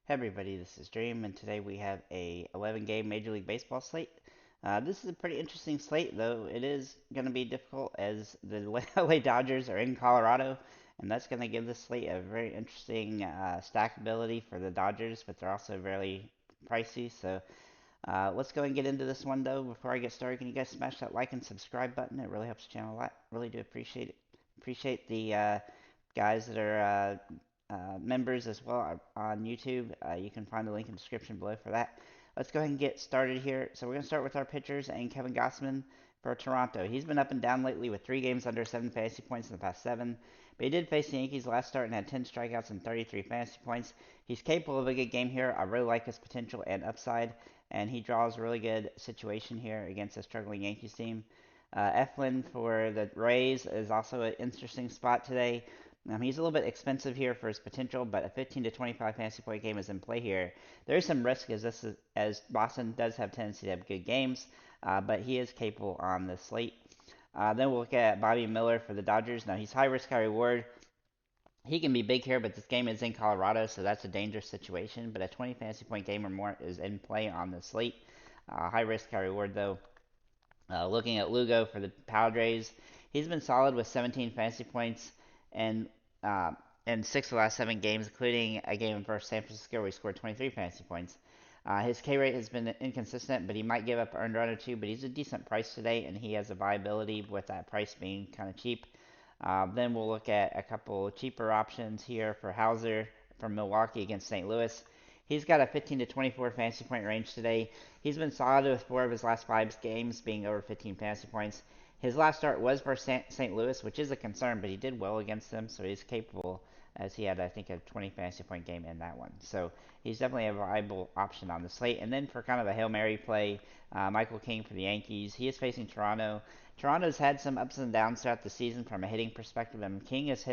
Hey everybody, this is Dream, and today we have a 11 game Major League Baseball slate. This is a pretty interesting slate, though it is going to be difficult as the LA Dodgers are in Colorado, and that's going to give this slate a very interesting stackability for the Dodgers, but they're also very pricey. So let's go and get into this one, though. Before I get started, can you guys smash that like and subscribe button? It really helps the channel a lot. Really do appreciate it. Appreciate the guys that are members as well on YouTube. You can find the link in the description below for that. Let's go ahead and get started here. So we're going to start with our pitchers and Kevin Gossman for Toronto. He's been up and down lately with 3 games under 7 fantasy points in the past 7. But he did face the Yankees last start and had 10 strikeouts and 33 fantasy points. He's capable of a good game here. I really like his potential and upside, and he draws a really good situation here against a struggling Yankees team. Eflin for the Rays is also an interesting spot today. He's a little bit expensive here for his potential, but a 15 to 25 fantasy point game is in play here. There is some risk as Boston does have tendency to have good games, but he is capable on the slate. Then we'll look at Bobby Miller for the Dodgers. Now he's high risk, high reward. He can be big here, but this game is in Colorado, so that's a dangerous situation. But a 20 fantasy point game or more is in play on the slate. High risk, high reward though. Looking at Lugo for the Padres, he's been solid with 17 fantasy points and uh, in 6 of the last 7 games, including a game versus San Francisco where he scored 23 fantasy points. His K rate has been inconsistent, but he might give up an earned run or two. But he's a decent price today, and he has a viability with that price being kind of cheap. Then we'll look at a couple cheaper options here for Hauser from Milwaukee against St. Louis. He's got a 15 to 24 fantasy point range today. He's been solid with 4 of his last 5 games being over 15 fantasy points. His last start was versus St. Louis, which is a concern, but he did well against them, so he's capable, as he had, I think, a 20 fantasy point game in that one. So he's definitely a viable option on the slate. And then for kind of a Hail Mary play, Michael King for the Yankees. He is facing Toronto. Toronto's had some ups and downs throughout the season from a hitting perspective, and King has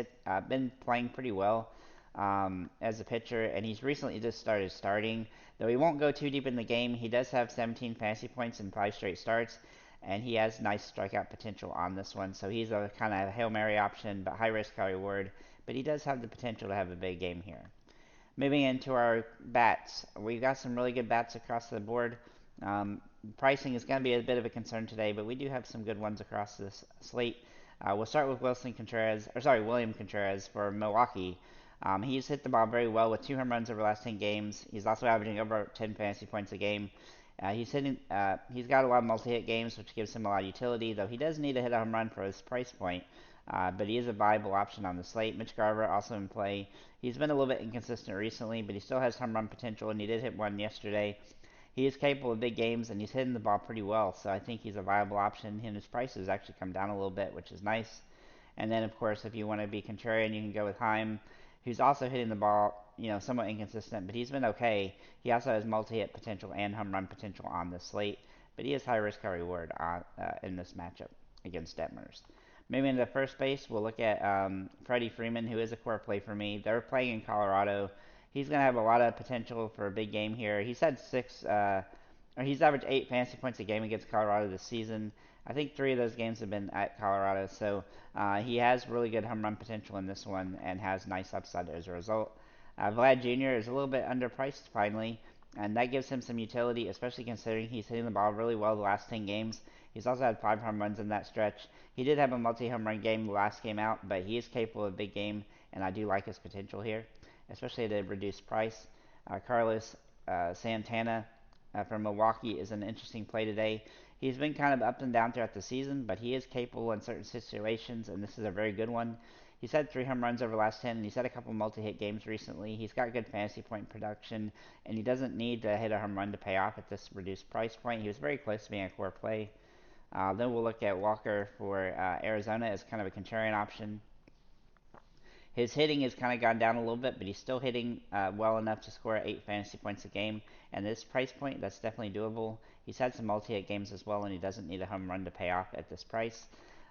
been playing pretty well as a pitcher, and he's recently just started starting. Though he won't go too deep in the game, he does have 17 fantasy points in 5 straight starts, and he has nice strikeout potential on this one. So he's a kind of Hail Mary option, but high risk, high reward. But he does have the potential to have a big game here. Moving into our bats, we've got some really good bats across the board. Um, Pricing is going to be a bit of a concern today, but we do have some good ones across this slate. We'll start with William Contreras for Milwaukee. He's hit the ball very well with 2 home runs over the last 10 games. He's also averaging over 10 fantasy points a game. He's got a lot of multi-hit games, which gives him a lot of utility. Though he does need to hit a home run for his price point, but he is a viable option on the slate. Mitch Garver also in play. He's been a little bit inconsistent recently, but he still has home run potential, and he did hit one yesterday. He is capable of big games, and he's hitting the ball pretty well, so I think he's a viable option. And his price has actually come down a little bit, which is nice. And then, of course, if you want to be contrarian, you can go with Heim, who's also hitting the ball, somewhat inconsistent, but he's been okay. He also has multi-hit potential and home run potential on the slate, but he is high risk, high reward in this matchup against Detmers. Maybe into first base, we'll look at Freddie Freeman, who is a core play for me. They're playing in Colorado. He's going to have a lot of potential for a big game here. He's averaged 8 fantasy points a game against Colorado this season. I think 3 of those games have been at Colorado, so he has really good home run potential in this one and has nice upside as a result. Vlad Jr. is a little bit underpriced finally, and that gives him some utility, especially considering he's hitting the ball really well the last 10 games. He's also had 5 home runs in that stretch. He did have a multi-home run game the last game out, but he is capable of a big game, and I do like his potential here, especially at a reduced price. Carlos Santana from Milwaukee is an interesting play today. He's been kind of up and down throughout the season, but he is capable in certain situations, and this is a very good one. He's had 3 home runs over the last 10, and he's had a couple multi-hit games recently. He's got good fantasy point production, and he doesn't need to hit a home run to pay off at this reduced price point. He was very close to being a core play. Then we'll look at Walker for Arizona as kind of a contrarian option. His hitting has kind of gone down a little bit, but he's still hitting well enough to score 8 fantasy points a game. And this price point, that's definitely doable. He's had some multi-hit games as well, and he doesn't need a home run to pay off at this price.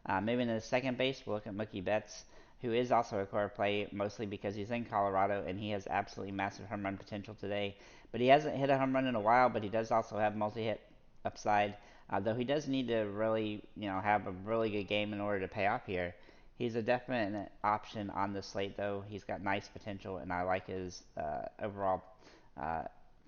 Moving to the second base, we'll look at Mookie Betts, who is also a core play, mostly because he's in Colorado and he has absolutely massive home run potential today. But he hasn't hit a home run in a while, but he does also have multi-hit upside. Though he does need to really, have a really good game in order to pay off here. He's a definite option on the slate, though. He's got nice potential, and I like his overall uh,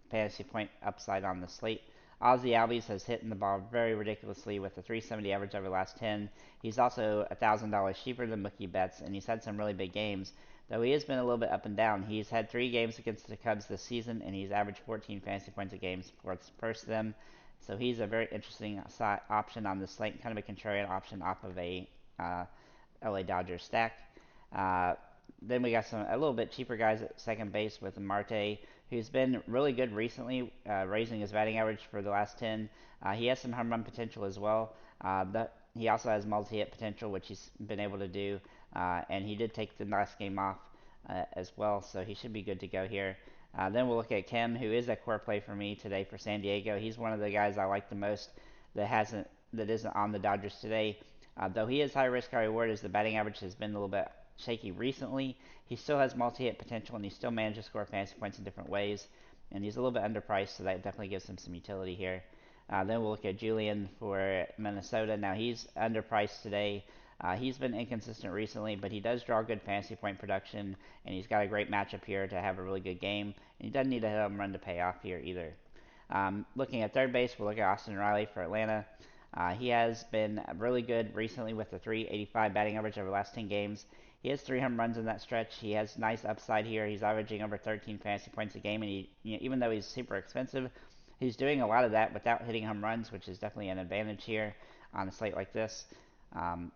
fantasy point upside on the slate. Ozzy Albies has hit the ball very ridiculously with a 370 average over the last 10. He's also $1,000 cheaper than Mookie Betts, and he's had some really big games. Though he has been a little bit up and down. He's had 3 games against the Cubs this season, and he's averaged 14 fantasy points a game for first them. So he's a very interesting option on the slate, kind of a contrarian option off of a uh, LA Dodgers stack. Uh, then we got a little bit cheaper guys at second base with Marte, who's been really good recently, raising his batting average for the last 10. He has some home run potential as well. But he also has multi-hit potential, which he's been able to do. And he did take the last game off as well, so he should be good to go here. Then we'll look at Kim, who is a core play for me today for San Diego. He's one of the guys I like the most that isn't on the Dodgers today. Though he is high risk, high reward, as the batting average has been a little bit shaky recently, he still has multi-hit potential, and he still manages to score fantasy points in different ways. And he's a little bit underpriced, so that definitely gives him some utility here. Then we'll look at Julian for Minnesota. Now he's underpriced today. He's been inconsistent recently, but he does draw good fantasy point production, and he's got a great matchup here to have a really good game. And he doesn't need a home run to pay off here either. Looking at third base, we'll look at Austin Riley for Atlanta. He has been really good recently with a 385 batting average over the last 10 games. He has 3 home runs in that stretch. He has nice upside here. He's averaging over 13 fantasy points a game, and even though he's super expensive, he's doing a lot of that without hitting home runs, which is definitely an advantage here on a slate like this.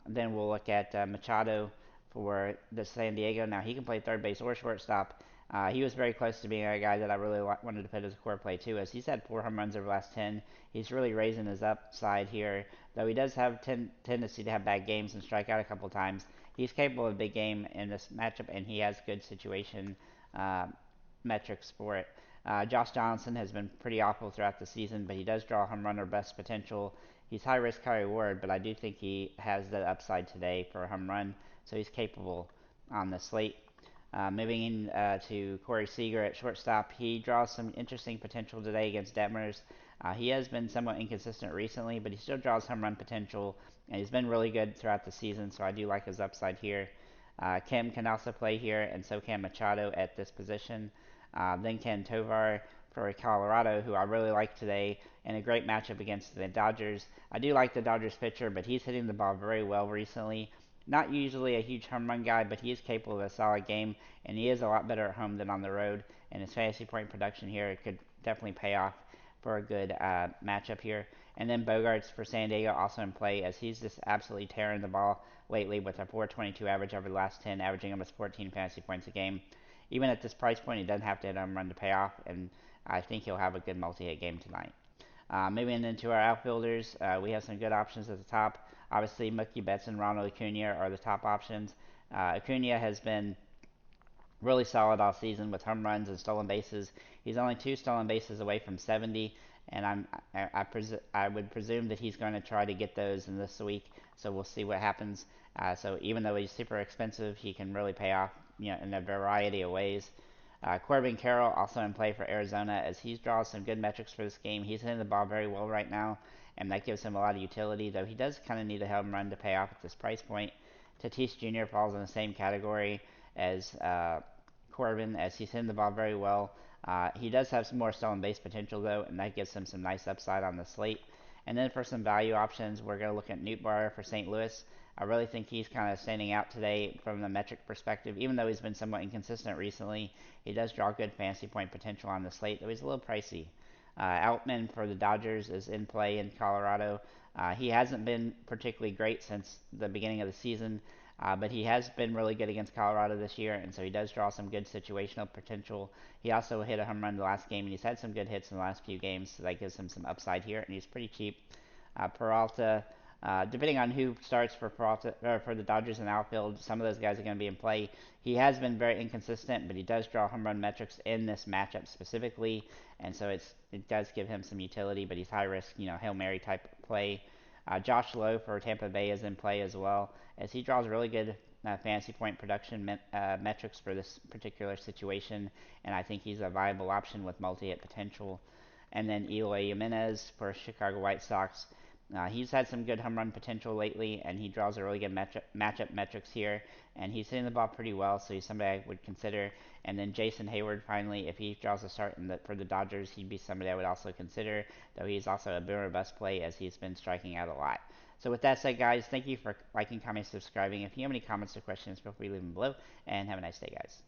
Then we'll look at Machado for the San Diego. Now he can play third base or shortstop. He was very close to being a guy that I really wanted to put as a core play too, as he's had 4 home runs over the last 10. He's really raising his upside here, though he does have tendency to have bad games and strike out a couple times. He's capable of a big game in this matchup, and he has good situation uh, metrics for it. Josh Donaldson has been pretty awful throughout the season, but he does draw home run or best potential. He's high risk, high reward, but I do think he has the upside today for a home run, so he's capable on the slate. Moving in to Corey Seager at shortstop, he draws some interesting potential today against Detmers. He has been somewhat inconsistent recently, but he still draws home run potential, and he's been really good throughout the season, so I do like his upside here. Kim can also play here, and so can Machado at this position. Then can Tovar for Colorado, who I really like today, and a great matchup against the Dodgers. I do like the Dodgers pitcher, but he's hitting the ball very well recently. Not usually a huge home run guy, but he is capable of a solid game, and he is a lot better at home than on the road. And his fantasy point production here could definitely pay off for a good matchup here. And then Bogarts for San Diego also in play, as he's just absolutely tearing the ball lately with a 422 average over the last 10, averaging almost 14 fantasy points a game. Even at this price point, he doesn't have to hit a home run to pay off, and I think he'll have a good multi-hit game tonight. Moving into our outfielders, we have some good options at the top. Obviously, Mookie Betts and Ronald Acuna are the top options. Acuna has been really solid all season with home runs and stolen bases. He's only 2 stolen bases away from 70, and I would presume that he's going to try to get those in this week. So we'll see what happens. So even though he's super expensive, he can really pay off, in a variety of ways. Corbin Carroll also in play for Arizona, as he draws some good metrics for this game. He's hitting the ball very well right now, and that gives him a lot of utility, though he does kind of need a home run to pay off at this price point. Tatis Jr. falls in the same category as Corbin, as he's hitting the ball very well. He does have some more stolen base potential, though, and that gives him some nice upside on the slate. And then for some value options, we're going to look at Nootbaar for St. Louis. I really think he's kind of standing out today from the metric perspective. Even though he's been somewhat inconsistent recently, he does draw good fantasy point potential on the slate, though he's a little pricey. Outman for the Dodgers is in play in Colorado. He hasn't been particularly great since the beginning of the season, but he has been really good against Colorado this year, and so he does draw some good situational potential. He also hit a home run the last game, and he's had some good hits in the last few games, so that gives him some upside here, and he's pretty cheap. Peralta, depending on who starts for Peralta or for the Dodgers in the outfield, some of those guys are going to be in play. He has been very inconsistent, but he does draw home run metrics in this matchup specifically, and so it does give him some utility. But he's high risk, Hail Mary type play. Josh Lowe for Tampa Bay is in play as well, as he draws really good fantasy point production metrics for this particular situation, and I think he's a viable option with multi-hit potential. And then Eloy Jimenez for Chicago White Sox. He's had some good home run potential lately, and he draws a really good matchup metrics here. And he's hitting the ball pretty well, so he's somebody I would consider. And then Jason Hayward, finally, if he draws a start for the Dodgers, he'd be somebody I would also consider, though he's also a boomer bust play as he's been striking out a lot. So with that said, guys, thank you for liking, commenting, subscribing. If you have any comments or questions, feel free to leave them below, and have a nice day, guys.